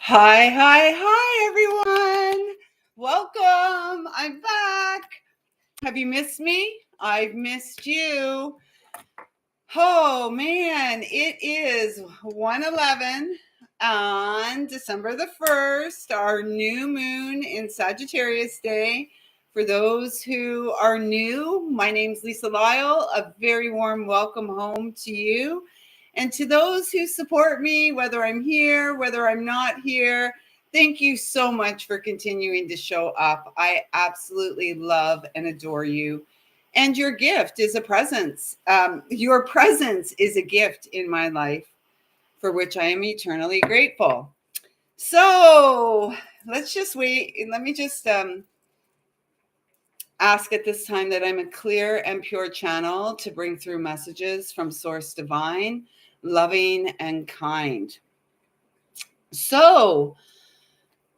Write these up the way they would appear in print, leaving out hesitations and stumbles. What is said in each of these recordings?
Hi, everyone. Welcome. I'm back. Have you missed me? I've missed you. Oh, man. It is 1:11 on December the 1st, our new moon in Sagittarius day. For those who are new, my name's lisalyle. A very warm welcome home to you. And to those who support me, whether I'm here, whether I'm not here, thank you so much for continuing to show up. I absolutely love and adore you. And your gift is a presence. Your presence is a gift in my life for which I am eternally grateful. So let's just wait. Let me just ask at this time that I'm a clear and pure channel to bring through messages from Source Divine, loving and kind. So,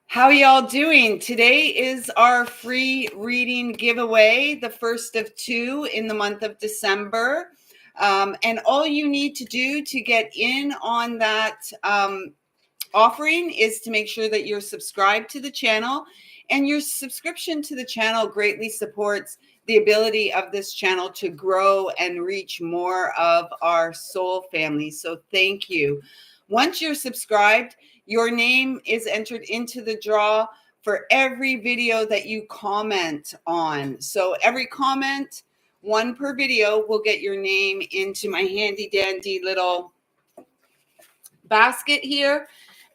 how y'all doing? Today is our free reading giveaway, the first of two in the month of December. And all you need to do to get in on that offering is to make sure that you're subscribed to the channel. And your subscription to the channel greatly supports the ability of this channel to grow and reach more of our soul family. So thank you. Once you're subscribed, your name is entered into the draw for every video that you comment on. So every comment, one per video, will get your name into my handy dandy little basket here.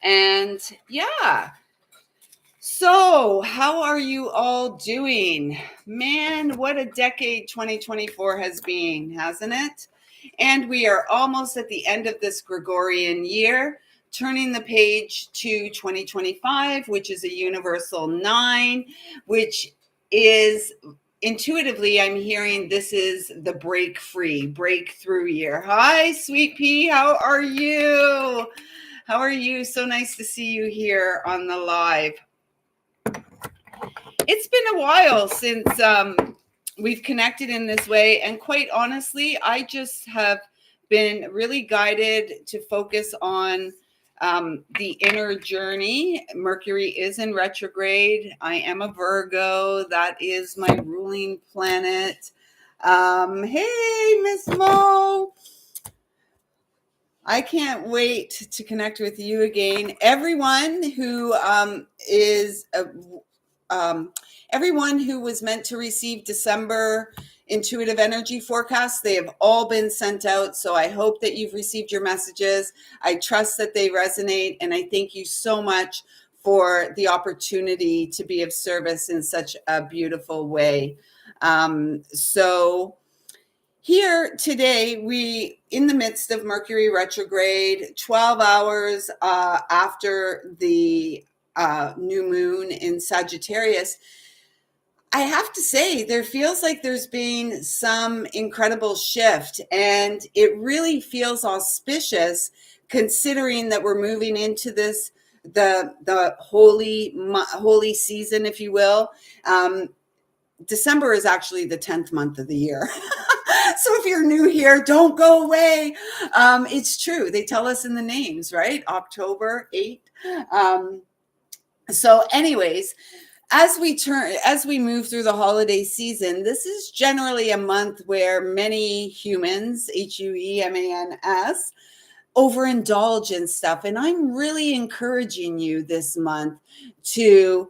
And yeah. So, how are you all doing? Man, what a decade 2024 has been, hasn't it? And we are almost at the end of this Gregorian year, turning the page to 2025, which is a universal 9, which is intuitively, I'm hearing this is the breakthrough year. Hi, Sweet Pea, how are you? How are you? So nice to see you here on the live. It's been a while since we've connected in this way. And quite honestly, I just have been really guided to focus on the inner journey. Mercury is in retrograde. I am a Virgo. That is my ruling planet. Hey, Miss Mo. I can't wait to connect with you again. Everyone who everyone who was meant to receive December intuitive energy forecasts, they have all been sent out. So I hope that you've received your messages. I trust that they resonate. And I thank you so much for the opportunity to be of service in such a beautiful way. Here today, we in the midst of Mercury retrograde, 12 hours after the new moon in Sagittarius, I have to say there feels like there's been some incredible shift, and it really feels auspicious considering that we're moving into this the holy season, if you will. December is actually the 10th month of the year. So if you're new here, don't go away. It's true. They tell us in the names, right? October 8. So anyways, as we move through the holiday season, this is generally a month where many humans, HUEMANS, overindulge in stuff. And I'm really encouraging you this month to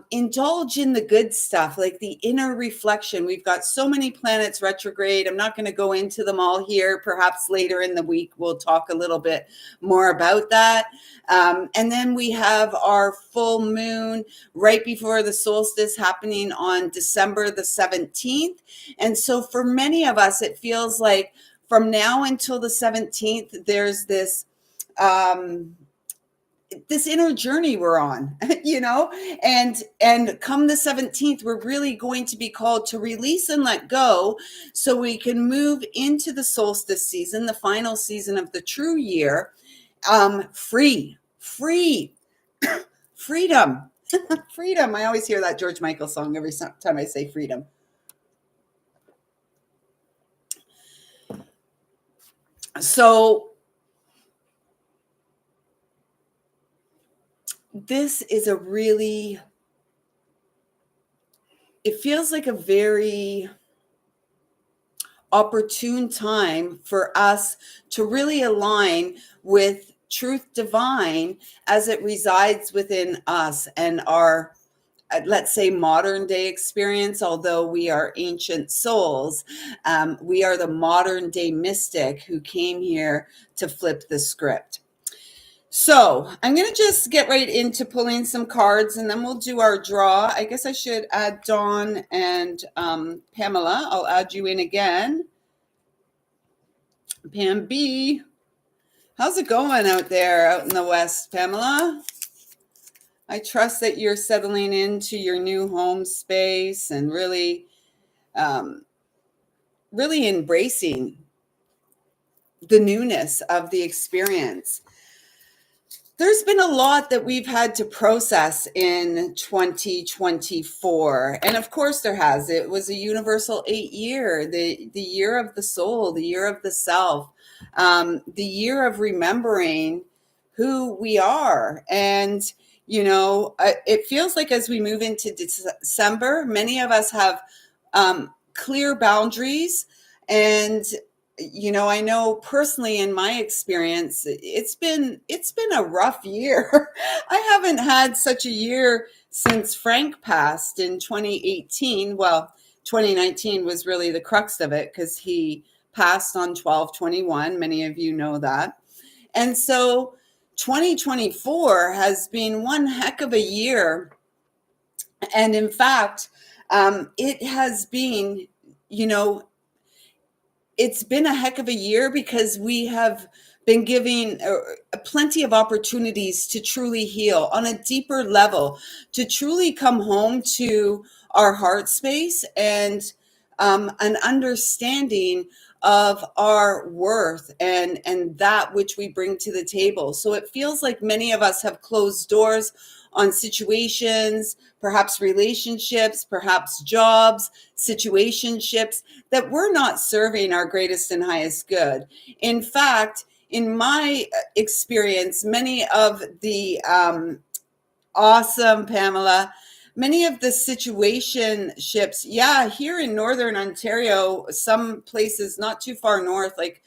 indulge in the good stuff, like the inner reflection. We've got so many planets retrograde. I'm not going to go into them all here. Perhaps later in the week, we'll talk a little bit more about that. And then we have our full moon right before the solstice happening on December the 17th. And so for many of us, it feels like from now until the 17th, there's this inner journey we're on, and come the 17th, we're really going to be called to release and let go so we can move into the solstice season, the final season of the true year, freedom. Freedom. I always hear that George Michael song every time I say freedom. So this is it feels like a very opportune time for us to really align with truth divine as it resides within us and our, let's say, modern day experience. Although we are ancient souls, we are the modern day mystic who came here to flip the script. So I'm going to just get right into pulling some cards, and then we'll do our draw. I guess I should add Dawn and Pamela. I'll add you in again. Pam B. How's it going out there out in the West, Pamela? I trust that you're settling into your new home space and really embracing the newness of the experience. There's been a lot that we've had to process in 2024. And of course there has. It was a universal 8-year, the year of the soul, the year of the self, the year of remembering who we are. And, it feels like as we move into December, many of us have clear boundaries. And I know personally in my experience, it's been a rough year. I haven't had such a year since Frank passed in 2018. Well, 2019 was really the crux of it because he passed on 12/21. Many of you know that. And so 2024 has been one heck of a year. And in fact, it has been, it's been a heck of a year because we have been giving plenty of opportunities to truly heal on a deeper level, to truly come home to our heart space and an understanding of our worth and that which we bring to the table. So it feels like many of us have closed doors on situations, perhaps relationships, perhaps jobs, situationships that we're not serving our greatest and highest good. In fact, in my experience, many of the awesome, Pamela, many of the situationships, here in Northern Ontario, some places not too far north, like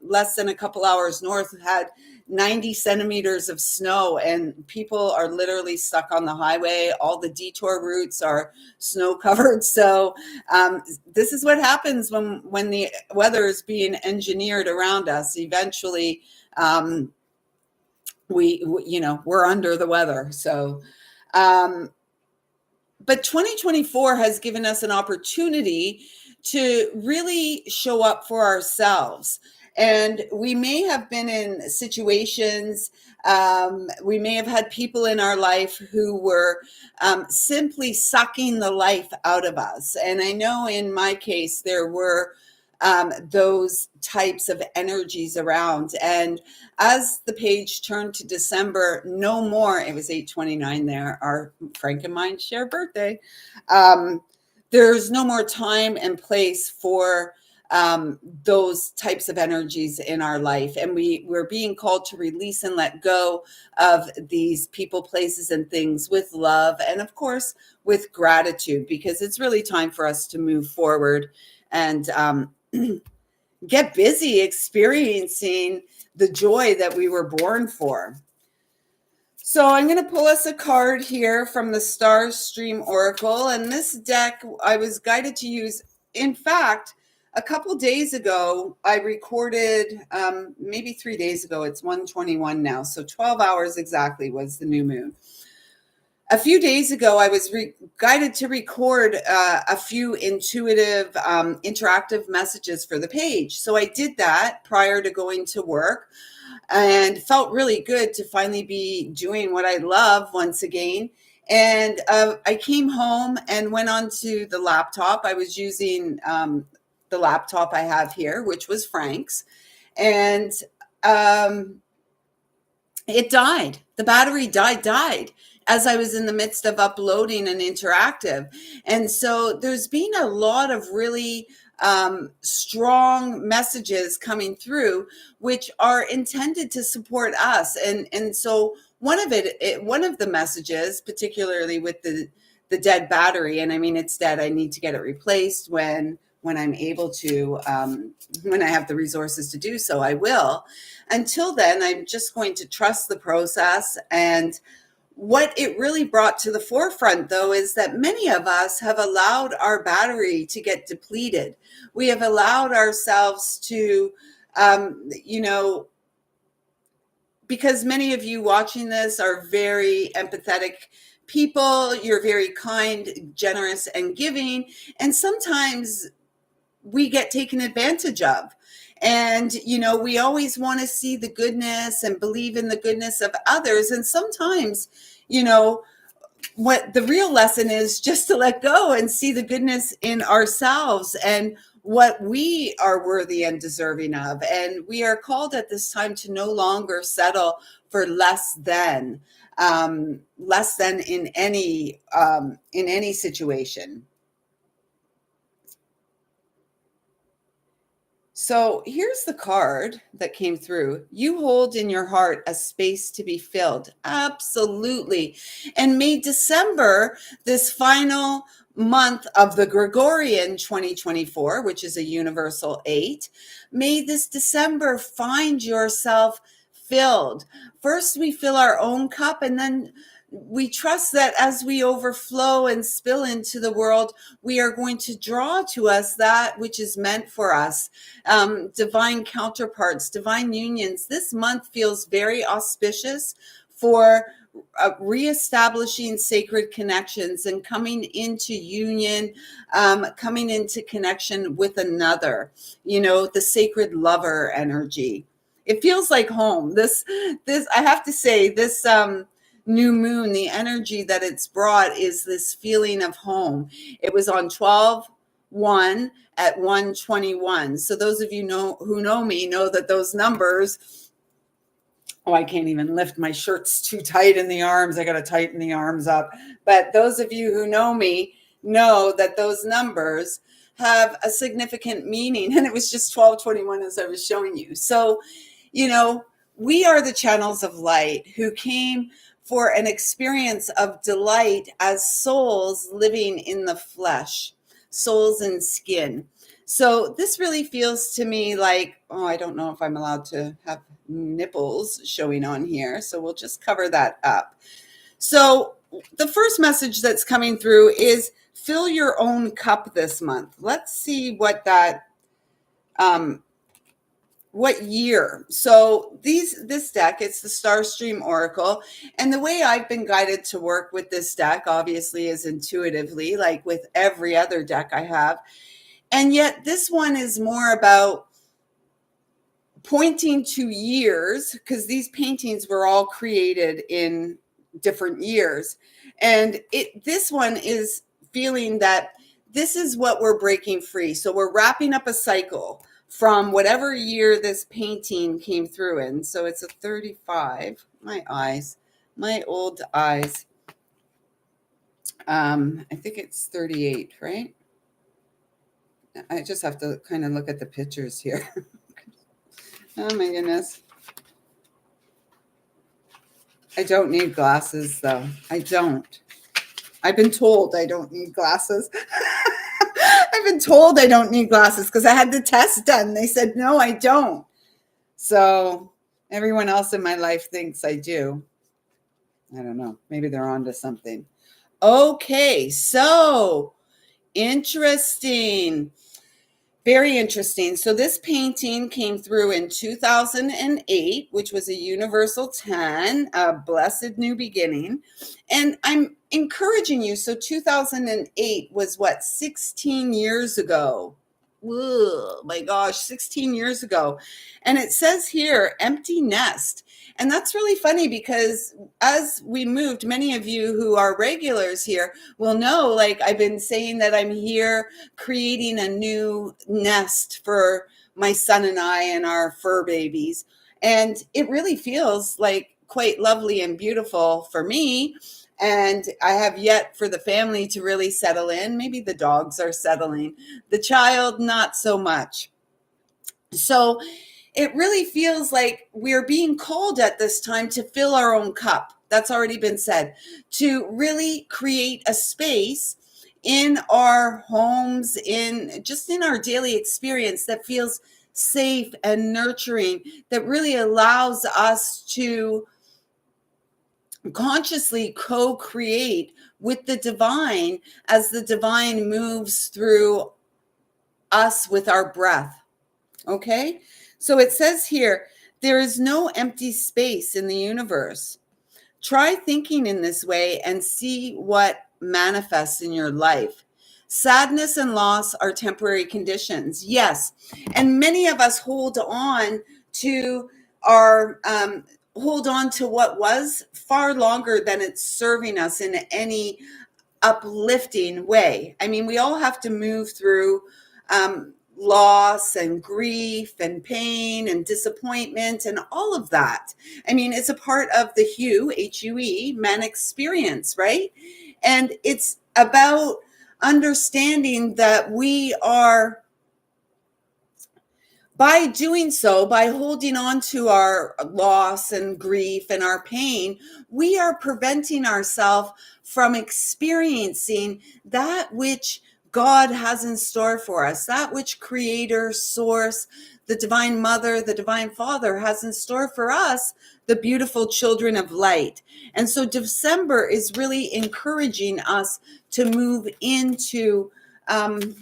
less than a couple hours north, had 90 centimeters of snow, and people are literally stuck on the highway. All the detour routes are snow covered. So this is what happens when the weather is being engineered around us. Eventually, we're under the weather. So, but 2024 has given us an opportunity to really show up for ourselves. And we may have been in situations, we may have had people in our life who were simply sucking the life out of us. And I know in my case, there were those types of energies around. And as the page turned to December, no more, it was 8/29 there, our Frank and mine share birthday. There's no more time and place for those types of energies in our life. And we're being called to release and let go of these people, places, and things with love. And of course, with gratitude, because it's really time for us to move forward and get busy experiencing the joy that we were born for. So I'm going to pull us a card here from the Star Stream Oracle. And this deck I was guided to use. In fact, a couple days ago, I recorded, maybe 3 days ago, it's 1:21 now. So 12 hours exactly was the new moon. A few days ago, I was guided to record a few intuitive, interactive messages for the page. So I did that prior to going to work and felt really good to finally be doing what I love once again. And I came home and went onto the laptop. I was using the laptop I have here, which was Frank's. And it died. The battery died as I was in the midst of uploading an interactive. And so there's been a lot of really strong messages coming through, which are intended to support us. And so one of the messages, particularly with the dead battery, and I mean it's dead. I need to get it replaced when I'm able to, when I have the resources to do so, I will. Until then, I'm just going to trust the process. And what it really brought to the forefront, though, is that many of us have allowed our battery to get depleted. We have allowed ourselves to, you know, because many of you watching this are very empathetic people, you're very kind, generous, and giving. And sometimes we get taken advantage of. And, you know, we always want to see the goodness and believe in the goodness of others. And sometimes, you know, what the real lesson is just to let go and see the goodness in ourselves and what we are worthy and deserving of. And we are called at this time to no longer settle for less than in any situation. So here's the card that came through. You hold in your heart a space to be filled. Absolutely. And may December, this final month of the Gregorian 2024, which is a universal 8, may this December find yourself filled. First, we fill our own cup, and then we trust that as we overflow and spill into the world, we are going to draw to us that which is meant for us. Divine counterparts, divine unions. This month feels very auspicious for reestablishing sacred connections and coming into union, coming into connection with another, you know, the sacred lover energy. It feels like home. This, I have to say, this, new moon, the energy that it's brought is this feeling of home. It was on 12/1 at 1:21. So those of you who know me know that those numbers, oh, I can't even lift my shirt's too tight in the arms. I got to tighten the arms up. But those of you who know me know that those numbers have a significant meaning. And it was just 12:21 as I was showing you. So, you know, we are the channels of light who came for an experience of delight as souls living in the flesh, souls in skin. So this really feels to me like, oh, I don't know if I'm allowed to have nipples showing on here. So we'll just cover that up. So the first message that's coming through is fill your own cup this month. Let's see what that, what year. So this deck, it's the Starstream Oracle. And the way I've been guided to work with this deck, obviously, is intuitively, like with every other deck I have. And yet this one is more about pointing to years, because these paintings were all created in different years. And this one is feeling that this is what we're breaking free. So we're wrapping up a cycle from whatever year this painting came through in. So it's a 35. My eyes, my old eyes. I think it's 38, right? I just have to kind of look at the pictures here. Oh my goodness. I don't need glasses though. I don't. I've been told I don't need glasses. I've been told I don't need glasses because I had the test done. They said, no, I don't. So everyone else in my life thinks I do. I don't know. Maybe they're onto something. Okay, so interesting. Very interesting. So this painting came through in 2008, which was a universal 10, a blessed new beginning. And I'm encouraging you. So 2008 was what, 16 years ago. Oh my gosh, 16 years ago. And it says here, empty nest. And that's really funny because as we moved, many of you who are regulars here will know, like I've been saying that I'm here creating a new nest for my son and I and our fur babies. And it really feels like quite lovely and beautiful for me. And I have yet for the family to really settle in. Maybe the dogs are settling. The child, not so much. So it really feels like we're being called at this time to fill our own cup. That's already been said. To really create a space in our homes, in our daily experience that feels safe and nurturing, that really allows us to consciously co-create with the divine as the divine moves through us with our breath. Okay? So it says here, there is no empty space in the universe. Try thinking in this way and see what manifests in your life. Sadness and loss are temporary conditions. Yes. And many of us hold on to our hold on to what was far longer than it's serving us in any uplifting way. I mean, we all have to move through loss and grief and pain and disappointment and all of that. I mean, it's a part of the HUE, man experience, right? And it's about understanding that we are, by doing so, by holding on to our loss and grief and our pain, we are preventing ourselves from experiencing that which God has in store for us, that which Creator, Source, the Divine Mother, the Divine Father has in store for us, the beautiful children of light. And so December is really encouraging us to move into, to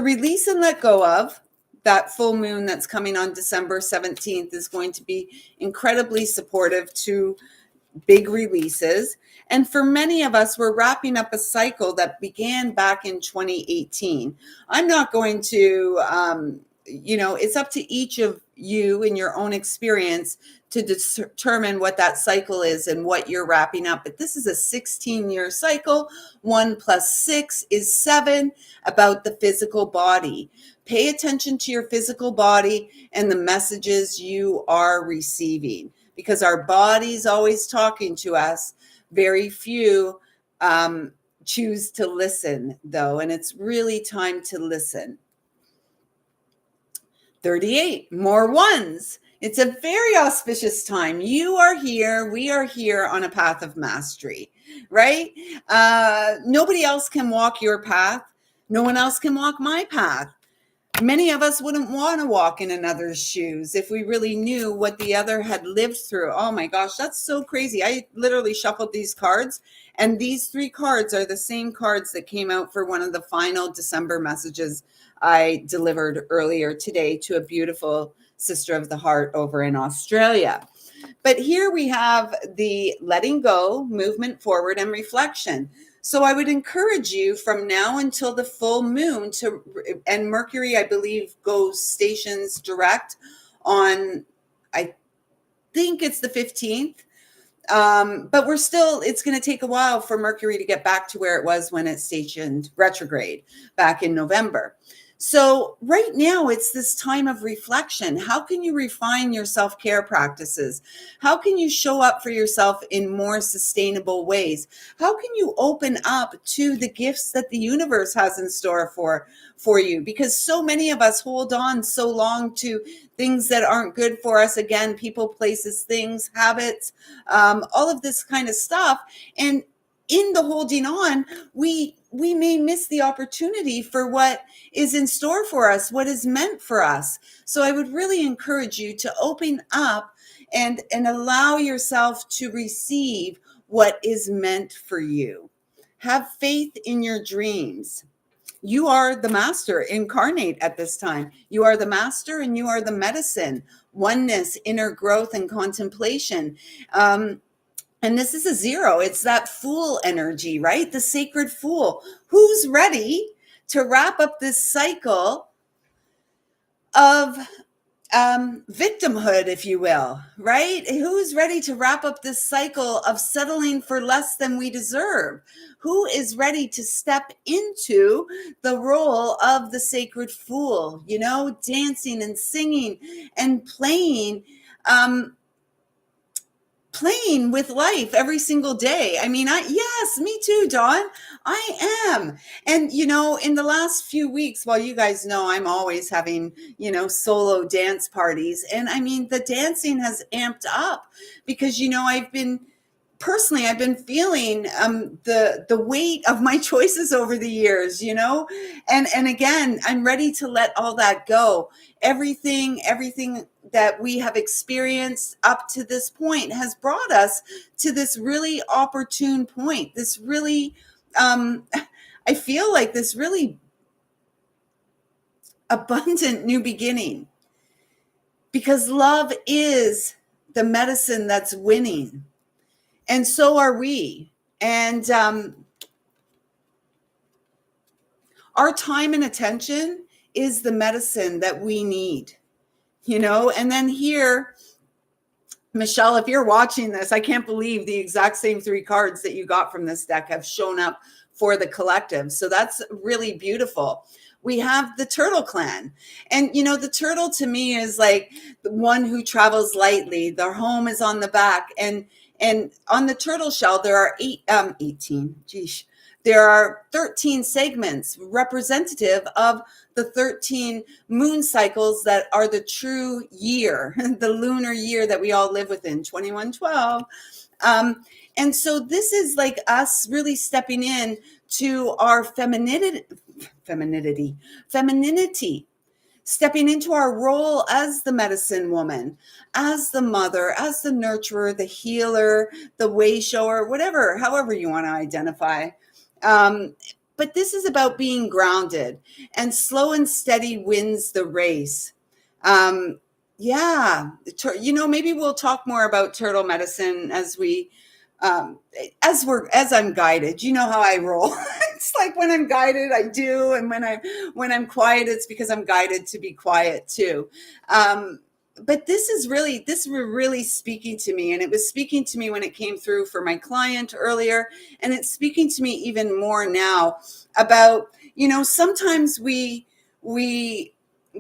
release and let go of. That full moon that's coming on December 17th is going to be incredibly supportive to big releases. And for many of us, we're wrapping up a cycle that began back in 2018. I'm not going to, it's up to each of you in your own experience to determine what that cycle is and what you're wrapping up. But this is a 16-year cycle. 1 + 6 is 7, about the physical body. Pay attention to your physical body and the messages you are receiving, because our body's always talking to us. Very few choose to listen, though, and it's really time to listen. 38, more ones. It's a very auspicious time. You are here. We are here on a path of mastery, right? Nobody else can walk your path. No one else can walk my path. Many of us wouldn't want to walk in another's shoes if we really knew what the other had lived through. Oh my gosh, that's so crazy. I literally shuffled these cards, and these 3 cards are the same cards that came out for one of the final December messages I delivered earlier today to a beautiful sister of the heart over in Australia. But here we have the letting go, movement forward, and reflection. So I would encourage you from now until the full moon and Mercury, I believe, goes stations direct on, I think it's the 15th. But it's going to take a while for Mercury to get back to where it was when it stationed retrograde back in November. So right now it's this time of reflection. How can you refine your self-care practices? How can you show up for yourself in more sustainable ways? How can you open up to the gifts that the universe has in store for you? Because so many of us hold on so long to things that aren't good for us. Again, people, places, things, habits, all of this kind of stuff. And in the holding on, we may miss the opportunity for what is in store for us, what is meant for us. So I would really encourage you to open up and allow yourself to receive what is meant for you. Have faith in your dreams. You are the master incarnate at this time. You are the master and you are the medicine, oneness, inner growth, and contemplation. And this is a 0. It's that fool energy, right? The sacred fool. Who's ready to wrap up this cycle of victimhood, if you will, right? Who's ready to wrap up this cycle of settling for less than we deserve? Who is ready to step into the role of the sacred fool, dancing and singing and playing playing with life every single day. I mean, yes, me too, Dawn. I am. And, in the last few weeks, well, you guys know I'm always having, solo dance parties. And I mean, the dancing has amped up because, I've been feeling the weight of my choices over the years, and again, I'm ready to let all that go. Everything that we have experienced up to this point has brought us to this really opportune point. This really, I feel like this really abundant new beginning, because love is the medicine that's winning. And so are we. And our time and attention is the medicine that we need, And then here, Michelle, if you're watching this, I can't believe the exact same 3 cards that you got from this deck have shown up for the collective. So that's really beautiful. We have the turtle clan. And, the turtle to me is like the one who travels lightly. Their home is on the back. And on the turtle shell, there are 18. Geesh. There are 13 segments representative of the 13 moon cycles that are the true year, the lunar year that we all live within, 2112. And so this is like us really stepping in to our femininity, stepping into our role as the medicine woman, as the mother, as the nurturer, the healer, the way shower, however you want to identify. But this is about being grounded, and slow and steady wins the race. Maybe we'll talk more about turtle medicine as I'm guided. You know how I roll. It's like when I'm guided, I do. And when I'm quiet, it's because I'm guided to be quiet too. But this was really speaking to me, and it was speaking to me when it came through for my client earlier. And it's speaking to me even more now about, sometimes we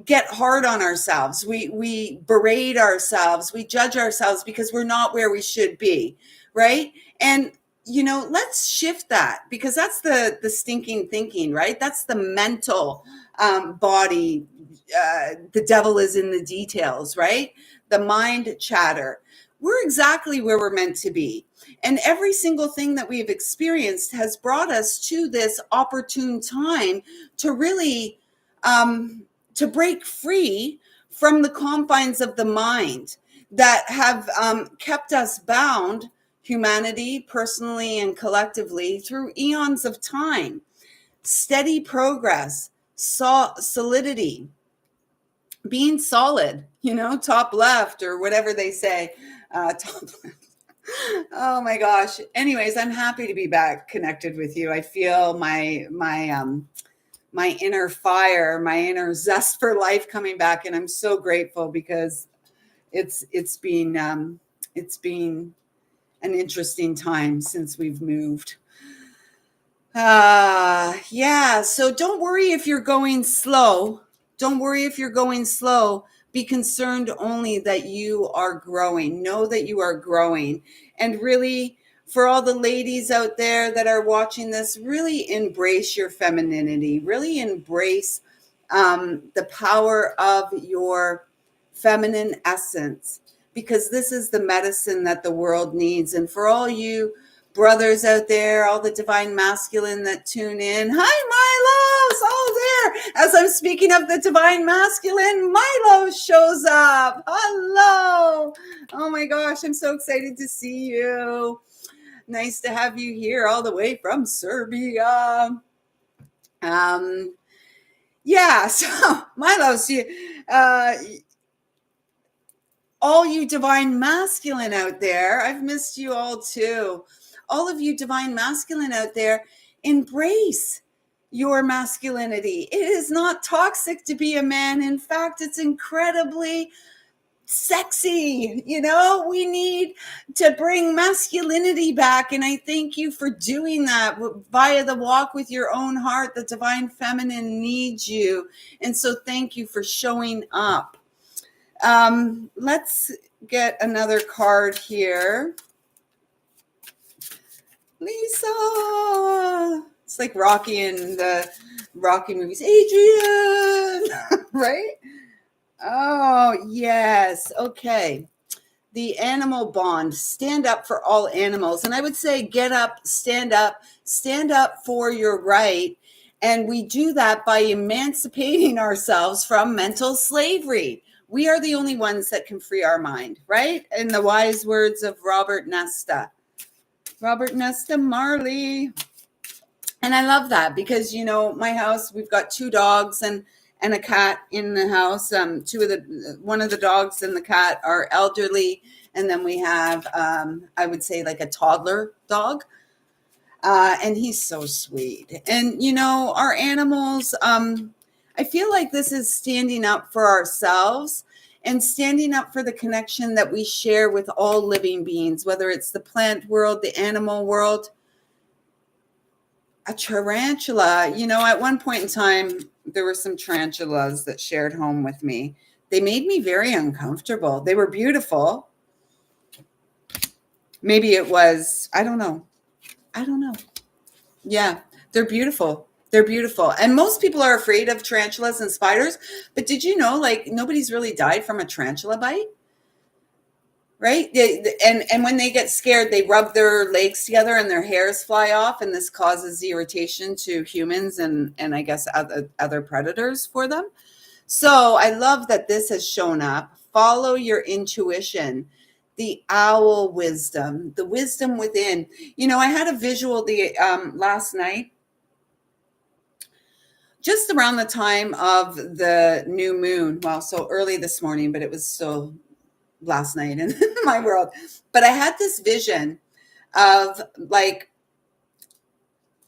get hard on ourselves. We berate ourselves. We judge ourselves because we're not where we should be. Right. And, let's shift that, because that's the stinking thinking, right? That's the mental body. The devil is in the details, right? The mind chatter. We're exactly where we're meant to be. And every single thing that we've experienced has brought us to this opportune time to really, to break free from the confines of the mind that have kept us bound, humanity, personally and collectively, through eons of time. Steady progress, solidity, being solid, top left, or whatever they say, top left. Oh my gosh. Anyways, I'm happy to be back connected with you. I feel my inner fire, my inner zest for life coming back, and I'm so grateful, because it's been an interesting time since we've moved. So don't worry if you're going slow. Be concerned only that you are growing. Know that you are growing. And really, for all the ladies out there that are watching this, really embrace your femininity. Really embrace the power of your feminine essence, because this is the medicine that the world needs. And for all you brothers out there, all the divine masculine that tune in, hi, Milos, all there. As I'm speaking of the divine masculine, Milo shows up. Hello. Oh my gosh, I'm so excited to see you. Nice to have you here all the way from Serbia. So Milos, all you divine masculine out there, I've missed you all too. All of you divine masculine out there, embrace your masculinity. It is not toxic to be a man. In fact, it's incredibly sexy. We need to bring masculinity back. And I thank you for doing that via the walk with your own heart. The divine feminine needs you. And so thank you for showing up. Let's get another card here. Lisa. It's like Rocky in the Rocky movies. Adrian, right? Oh, yes. Okay. The animal bond. Stand up for all animals. And I would say get up, stand up for your right. And we do that by emancipating ourselves from mental slavery. We are the only ones that can free our mind, right? In the wise words of Robert Nesta. Robert Nesta Marley. And I love that because, my house, we've got two dogs and a cat in the house. One of the dogs and the cat are elderly. And then we have, I would say, like a toddler dog. And he's so sweet. And, our animals, I feel like this is standing up for ourselves and standing up for the connection that we share with all living beings, whether it's the plant world, the animal world. A tarantula, at one point in time, there were some tarantulas that shared home with me. They made me very uncomfortable. They were beautiful. Maybe it was, I don't know. Yeah, they're beautiful. They're beautiful. And most people are afraid of tarantulas and spiders. But did you know, like, nobody's really died from a tarantula bite? Right? And when they get scared, they rub their legs together and their hairs fly off. And this causes irritation to humans and I guess other predators for them. So I love that this has shown up. Follow your intuition, the owl wisdom, the wisdom within. I had a visual last night, just around the time of the new moon. Well, so early this morning, but it was still last night in my world. But I had this vision of, like,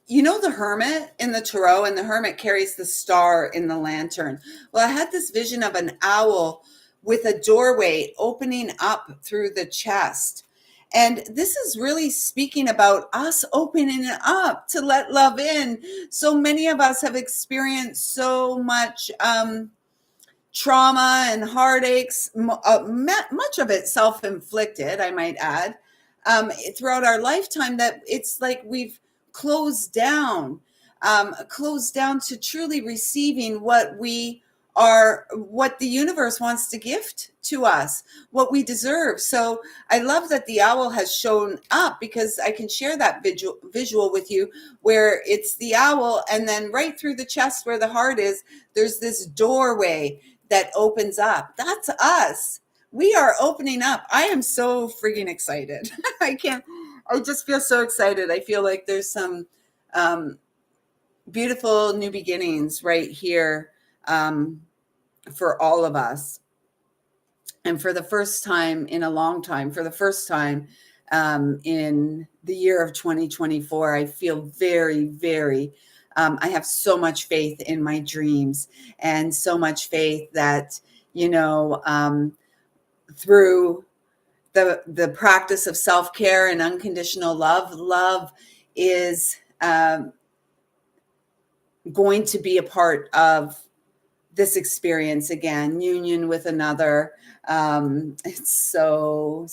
the hermit in the tarot, and the hermit carries the star in the lantern. Well, I had this vision of an owl with a doorway opening up through the chest. And this is really speaking about us opening it up to let love in. So many of us have experienced so much trauma and heartaches, much of it self-inflicted, I might add, throughout our lifetime, that it's like we've closed down to truly receiving what the universe wants to gift to us, what we deserve. So I love that the owl has shown up, because I can share that visual with you, where it's the owl, and then right through the chest where the heart is, there's this doorway that opens up. That's us. We are opening up. I am so freaking excited. I just feel so excited. I feel like there's some beautiful new beginnings right here for all of us. And for the first time in a long time, for the first time in the year of 2024, I feel very, very, I have so much faith in my dreams, and so much faith that, through the practice of self-care and unconditional love is going to be a part of this experience again, union with another. It's so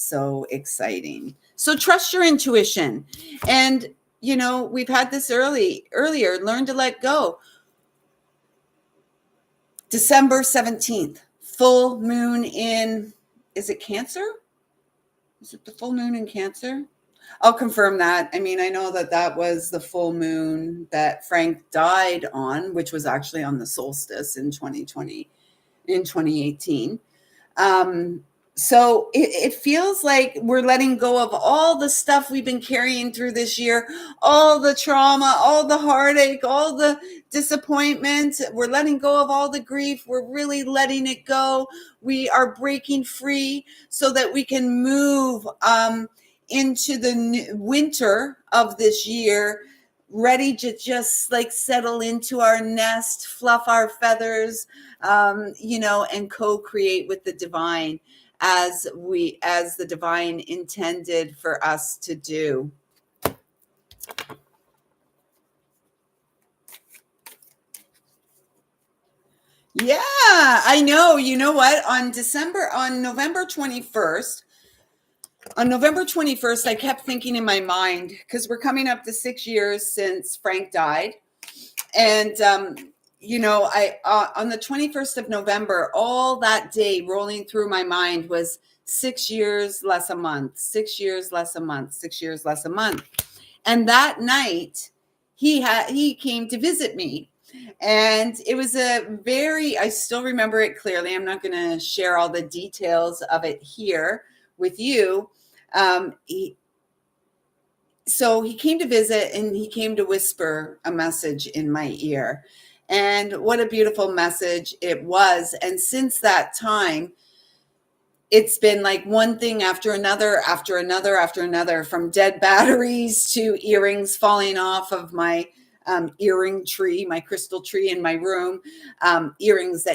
exciting. So trust your intuition. And, we've had this earlier, learn to let go. December 17th, full moon in, is it Cancer? Is it the full moon in Cancer? I'll confirm that. I mean, I know that was the full moon that Frank died on, which was actually on the solstice in 2018. So it feels like we're letting go of all the stuff we've been carrying through this year, all the trauma, all the heartache, all the disappointment. We're letting go of all the grief. We're really letting it go. We are breaking free so that we can move into the winter of this year, ready to just like settle into our nest, fluff our feathers, and co-create with the divine as the divine intended for us to do. Yeah, I know. You know what? On November 21st, On November 21st, I kept thinking in my mind, because we're coming up to 6 years since Frank died. And, on the 21st of November, all that day rolling through my mind was 6 years less a month, 6 years less a month, 6 years less a month. And that night he came to visit me. And it was I still remember it clearly. I'm not going to share all the details of it here with you. So he came to visit, and he came to whisper a message in my ear. And what a beautiful message it was. And since that time, it's been like one thing after another, after another, after another, from dead batteries to earrings falling off of my earring tree, my crystal tree in my room, earrings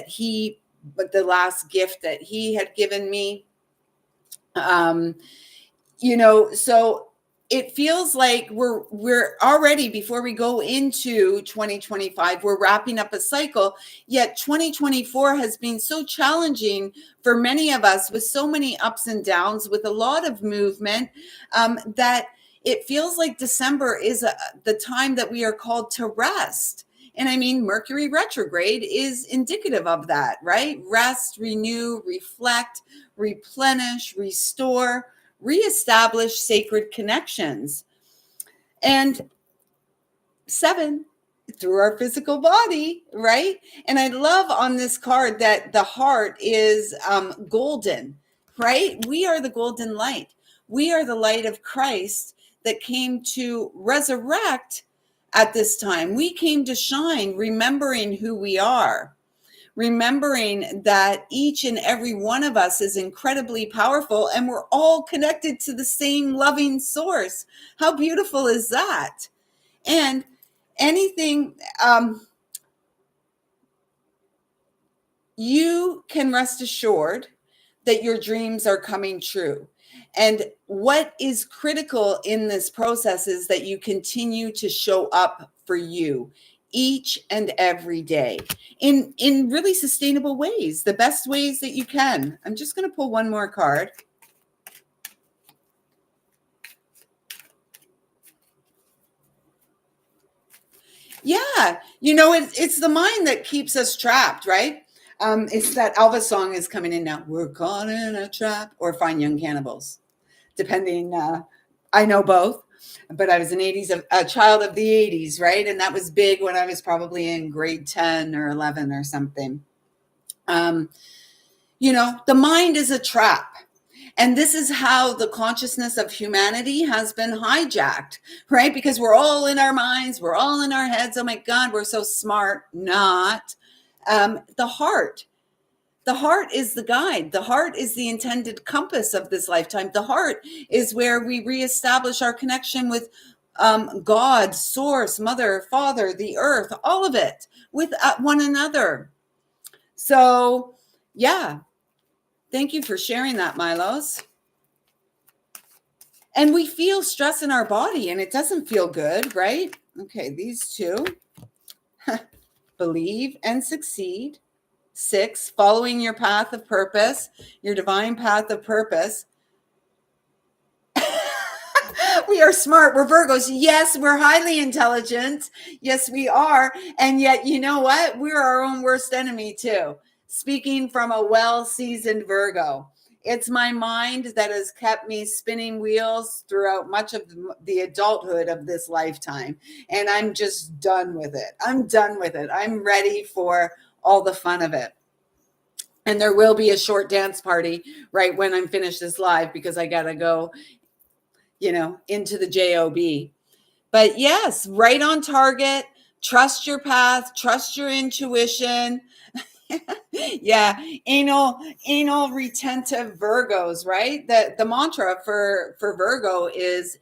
but the last gift that he had given me. So it feels like we're already, before we go into 2025, we're wrapping up a cycle. Yet 2024 has been so challenging for many of us, with so many ups and downs, with a lot of movement, that it feels like December is the time that we are called to rest. And I mean, Mercury retrograde is indicative of that, right? Rest, renew, reflect, replenish, restore, reestablish sacred connections. And 7, through our physical body, right? And I love on this card that the heart is golden, right? We are the golden light. We are the light of Christ that came to resurrect at this time. We came to shine, remembering who we are. Remembering that each and every one of us is incredibly powerful, and we're all connected to the same loving source. How beautiful is that? And anything, you can rest assured that your dreams are coming true. And what is critical in this process is that you continue to show up for you each and every day in really sustainable ways, the best ways that you can. I'm just going to pull one more card. Yeah, it's the mind that keeps us trapped, right? It's that Elvis song is coming in now. We're caught in a trap, or Fine Young Cannibals, depending. I know both, but I was a child of the 80s, right? And that was big when I was probably in grade 10 or 11 or something. The mind is a trap. And this is how the consciousness of humanity has been hijacked, right? Because we're all in our minds, we're all in our heads. Oh my God, we're so smart. Not. The heart. The heart is the guide. The heart is the intended compass of this lifetime. The heart is where we reestablish our connection with God, Source, Mother, Father, the earth, all of it, with one another. So, yeah. Thank you for sharing that, Milos. And we feel stress in our body, and it doesn't feel good, right? Okay, these two. Believe and succeed. 6, following your path of purpose, your divine path of purpose. We are smart. We're Virgos. Yes, we're highly intelligent. Yes, we are. And yet, you know what? We're our own worst enemy too. Speaking from a well-seasoned Virgo. It's my mind that has kept me spinning wheels throughout much of the adulthood of this lifetime. And I'm just done with it. I'm done with it. I'm ready for all the fun of it. And there will be a short dance party right when I'm finished this live, because I got to go, into the job. But yes, right on target. Trust your path, trust your intuition. Yeah, anal retentive Virgos, right? The mantra for Virgo is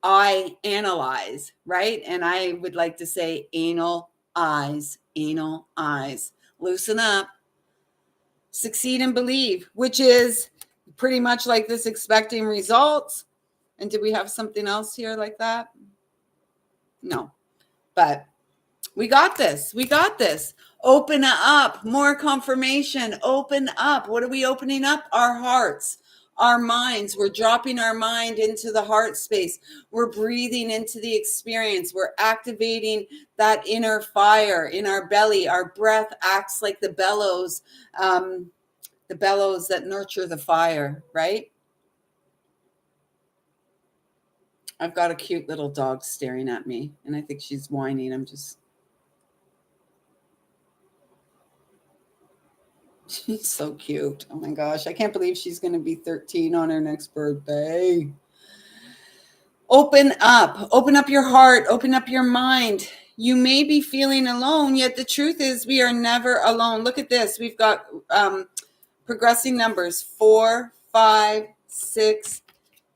I analyze, right? And I would like to say anal eyes. Loosen up. Succeed and believe, which is pretty much like this, expecting results. And did we have something else here like that? No, but we got this. We got this. Open up. More confirmation. Open up. What are we opening up? Our hearts, our minds. We're dropping our mind into the heart space. We're breathing into the experience. We're activating that inner fire in our belly. Our breath acts like the bellows that nurture the fire, right? I've got a cute little dog staring at me, and I think she's whining. She's so cute. Oh my gosh. I can't believe she's going to be 13 on her next birthday. Open up your heart, open up your mind. You may be feeling alone, yet the truth is we are never alone. Look at this. We've got progressing numbers 4, 5, 6,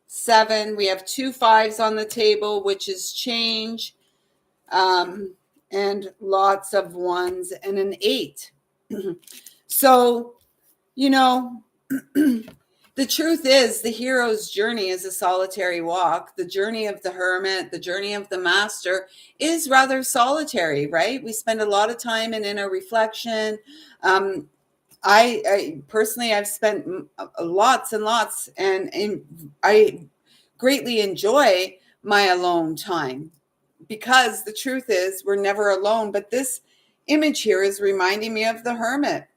7. We have 2 5s on the table, which is change, and lots of 1s and an 8. So, the truth is the hero's journey is a solitary walk. The journey of the hermit, the journey of the master is rather solitary, right? We spend a lot of time in inner reflection. I personally, I've spent lots and lots, and I greatly enjoy my alone time, because the truth is we're never alone. But this image here is reminding me of the hermit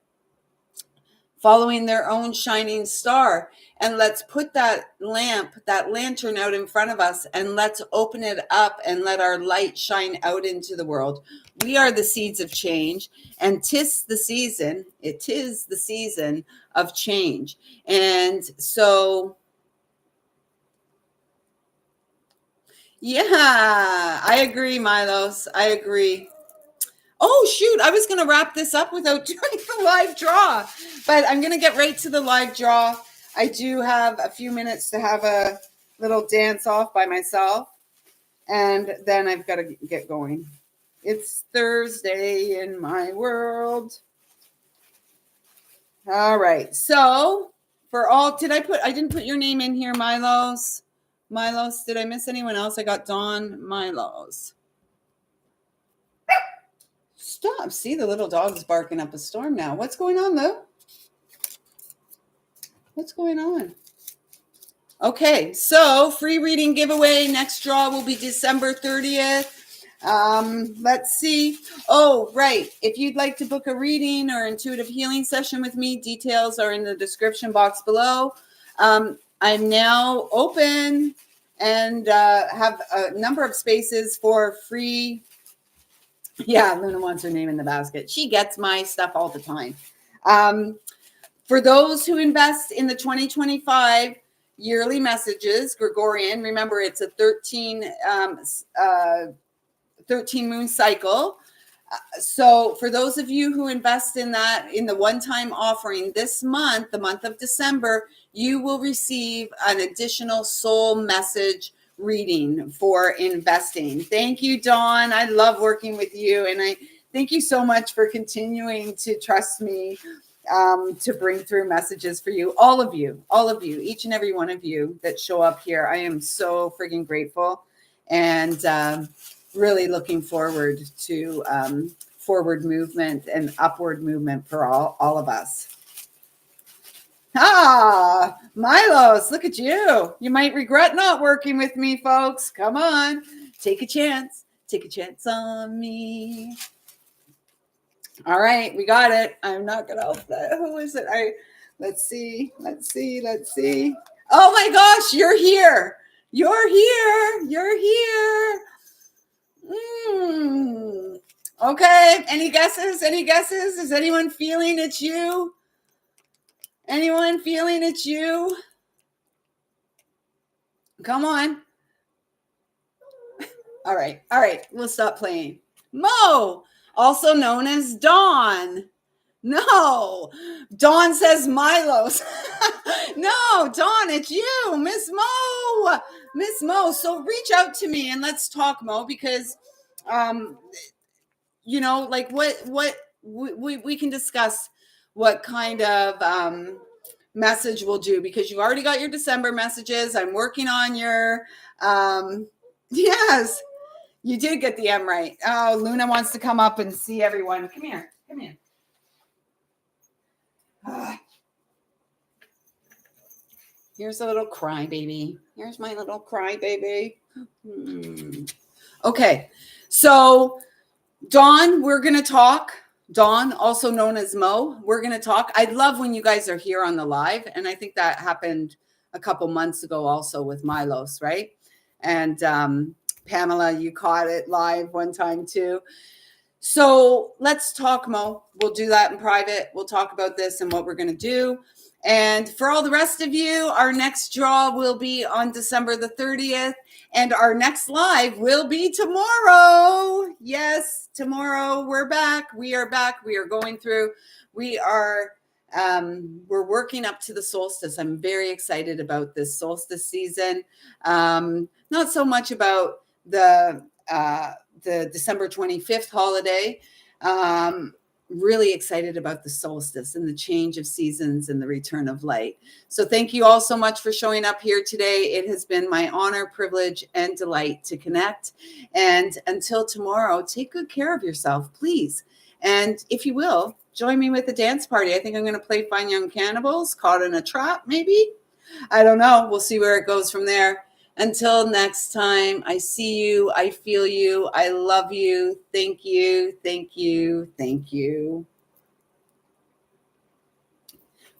following their own shining star. And let's put that lantern out in front of us, and let's open it up and let our light shine out into the world. We are the seeds of change, and it is the season of change. And so, yeah, I agree, Milos. I agree. Oh, shoot. I was going to wrap this up without doing the live draw, but I'm going to get right to the live draw. I do have a few minutes to have a little dance off by myself, and then I've got to get going. It's Thursday in my world. All right. So I didn't put your name in here, Milos. Milos, did I miss anyone else? I got Dawn, Milos. Stop. See, the little dog's barking up a storm now. What's going on, Lou? What's going on? Okay, so free reading giveaway. Next draw will be December 30th. Let's see. Oh, right. If you'd like to book a reading or intuitive healing session with me, details are in the description box below. I'm now open and have a number of spaces for free. Yeah, Luna wants her name in the basket. She gets my stuff all the time. For those who invest in the 2025 yearly messages, Gregorian, remember it's a 13 moon cycle. So for those of you who invest in that, in the one-time offering this month, the month of December, you will receive an additional soul message reading for investing. Thank you, Dawn. I love working with you, and I thank you so much for continuing to trust me to bring through messages for you. All of you, each and every one of you that show up here. I am so friggin' grateful, and really looking forward to forward movement and upward movement for all of us. Ah, Milos, look at you. You might regret not working with me, folks. Come on. Take a chance. Take a chance on me. All right, we got it. I'm not going to help that. Who is it? Let's see. Oh my gosh, you're here. You're here. Okay, any guesses? Is anyone feeling it's you? Anyone feeling it's you? Come on. All right. We'll stop playing. Mo, also known as Dawn. No, Dawn says Milos. No, Dawn, it's you, Miss Mo. So reach out to me and let's talk, Mo, because, like what we can discuss what kind of message we'll do, because you've already got your December messages. I'm working on your, yes, you did get the M right. Oh, Luna wants to come up and see everyone. Come here. Here's a little crybaby. Here's my little crybaby. Okay, so Dawn, we're going to talk. Dawn, also known as Mo, we're going to talk. I love when you guys are here on the live. And I think that happened a couple months ago also with Milos, right? And Pamela, you caught it live one time too. So let's talk, Mo. We'll do that in private. We'll talk about this and what we're going to do. And for all the rest of you, our next draw will be on December the 30th. And our next live will be tomorrow. Yes, tomorrow we're back. We are back. We are going through. We're working up to the solstice. I'm very excited about this solstice season. Not so much about the December 25th holiday. Really excited about the solstice and the change of seasons and the return of light. So thank you all so much for showing up here today. It has been my honor, privilege, and delight to connect. And until tomorrow, take good care of yourself, please. And if you will, join me with the dance party. I think I'm going to play Fine Young Cannibals, Caught in a Trap, maybe. I don't know. We'll see where it goes from there. Until next time, I see you, I feel you, I love you. Thank you, thank you, thank you.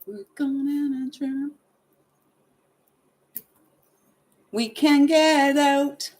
We're going on a trip. We can get out.